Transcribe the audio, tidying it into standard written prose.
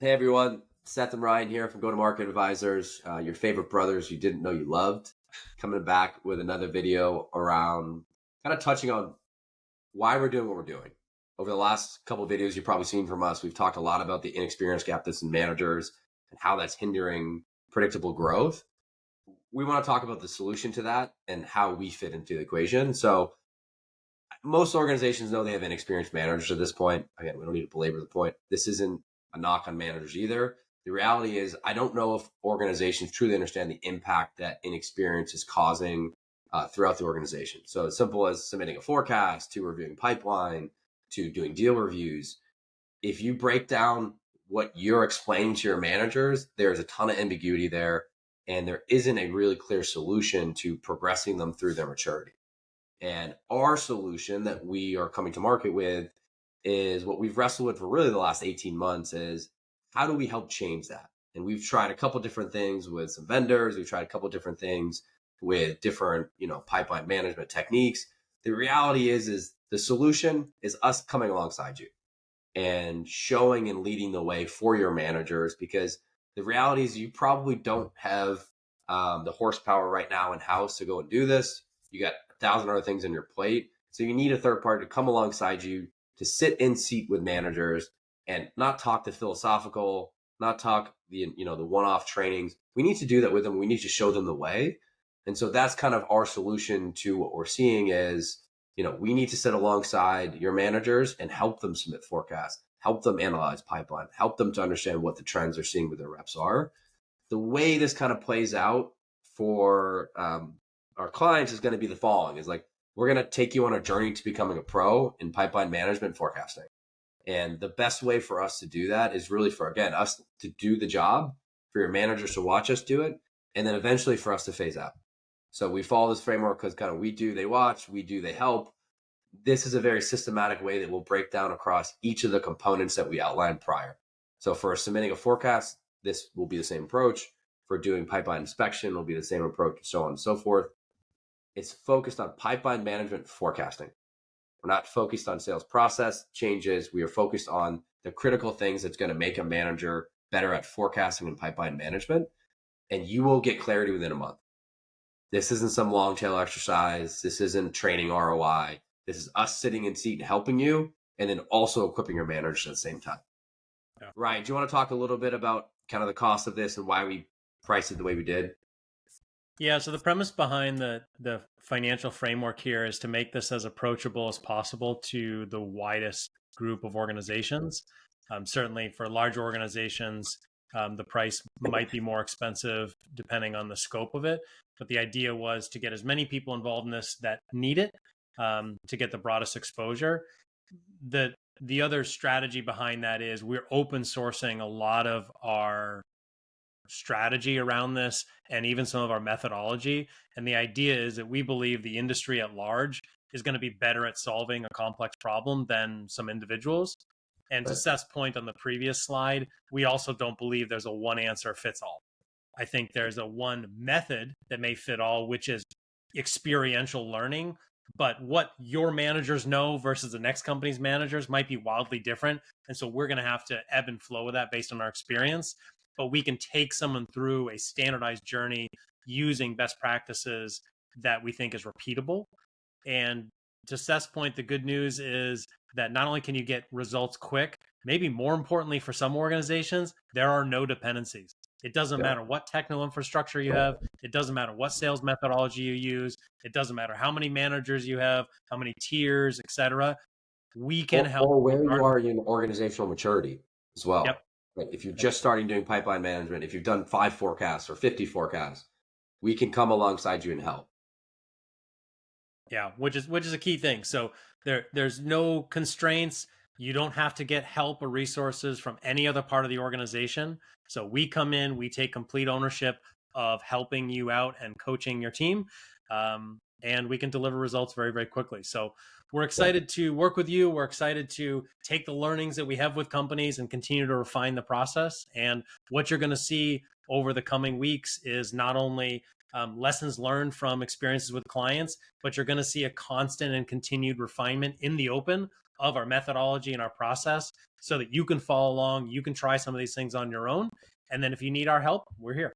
Hey everyone, Seth and Ryan here from Go to Market Advisors, your favorite brothers you didn't know you loved, coming back with another video around kind of touching on why we're doing what we're doing. Over the last couple of videos you've probably seen from us, we've talked a lot about the inexperience gap that's in managers and how that's hindering predictable growth. We want to talk about the solution to that and how we fit into the equation. So most organizations know they have inexperienced managers at this point. Again, we don't need to belabor the point. This isn't a knock on managers either. The reality is, I don't know if organizations truly understand the impact that inexperience is causing throughout the organization. So as simple as submitting a forecast, to reviewing pipeline, to doing deal reviews. If you break down what you're explaining to your managers, there's a ton of ambiguity there, and there isn't a really clear solution to progressing them through their maturity. And our solution that we are coming to market with is what we've wrestled with for really the last 18 months is how do we help change that? And we've tried a couple different things with some vendors. We've tried a couple different things with different, pipeline management techniques. The reality is the solution is us coming alongside you and showing and leading the way for your managers, because the reality is you probably don't have the horsepower right now in house to go and do this. You got 1,000 other things on your plate. So you need a third party to come alongside you to sit in seat with managers and not talk the philosophical, not talk the one-off trainings. We need to do that with them. We need to show them the way. And so that's kind of our solution to what we're seeing is, we need to sit alongside your managers and help them submit forecasts, help them analyze pipeline, help them to understand what the trends they're seeing with their reps are. The way this kind of plays out for our clients is going to be the following: is like, we're going to take you on a journey to becoming a pro in pipeline management forecasting. And the best way for us to do that is really for, again, us to do the job, for your managers to watch us do it, and then eventually for us to phase out. So we follow this framework because kind of we do, they watch, we do, they help. This is a very systematic way that we'll break down across each of the components that we outlined prior. So for submitting a forecast, this will be the same approach. For doing pipeline inspection, will be the same approach, and so on and so forth. It's focused on pipeline management forecasting. We're not focused on sales process changes. We are focused on the critical things that's going to make a manager better at forecasting and pipeline management. And you will get clarity within a month. This isn't some long tail exercise. This isn't training ROI. This is us sitting in seat and helping you, and then also equipping your managers at the same time. Yeah. Ryan, do you want to talk a little bit about kind of the cost of this and why we priced it the way we did? Yeah, so the premise behind the financial framework here is to make this as approachable as possible to the widest group of organizations. Certainly for large organizations, the price might be more expensive depending on the scope of it. But the idea was to get as many people involved in this that need it, to get the broadest exposure. The other strategy behind that is we're open sourcing a lot of our strategy around this and even some of our methodology. And the idea is that we believe the industry at large is going to be better at solving a complex problem than some individuals. And to Seth's point on the previous slide, we also don't believe there's a one answer fits all. I think there's a one method that may fit all, which is experiential learning. But what your managers know versus the next company's managers might be wildly different. And so we're going to have to ebb and flow with that based on our experience. But we can take someone through a standardized journey using best practices that we think is repeatable. And to Seth's point, the good news is that not only can you get results quick, maybe more importantly for some organizations, there are no dependencies. It doesn't matter what technical infrastructure you have. It doesn't matter what sales methodology you use. It doesn't matter how many managers you have, how many tiers, et cetera. We can help. Or where you are in organizational maturity as well. Yep. Right? If you're just starting doing pipeline management, if you've done 5 forecasts or 50 forecasts, we can come alongside you and help. Yeah, which is a key thing. So there's no constraints. You don't have to get help or resources from any other part of the organization. So we come in, we take complete ownership of helping you out and coaching your team. And we can deliver results very, very quickly. So we're excited to work with you. We're excited to take the learnings that we have with companies and continue to refine the process. And what you're going to see over the coming weeks is not only lessons learned from experiences with clients, but you're going to see a constant and continued refinement in the open of our methodology and our process so that you can follow along, you can try some of these things on your own. And then if you need our help, we're here.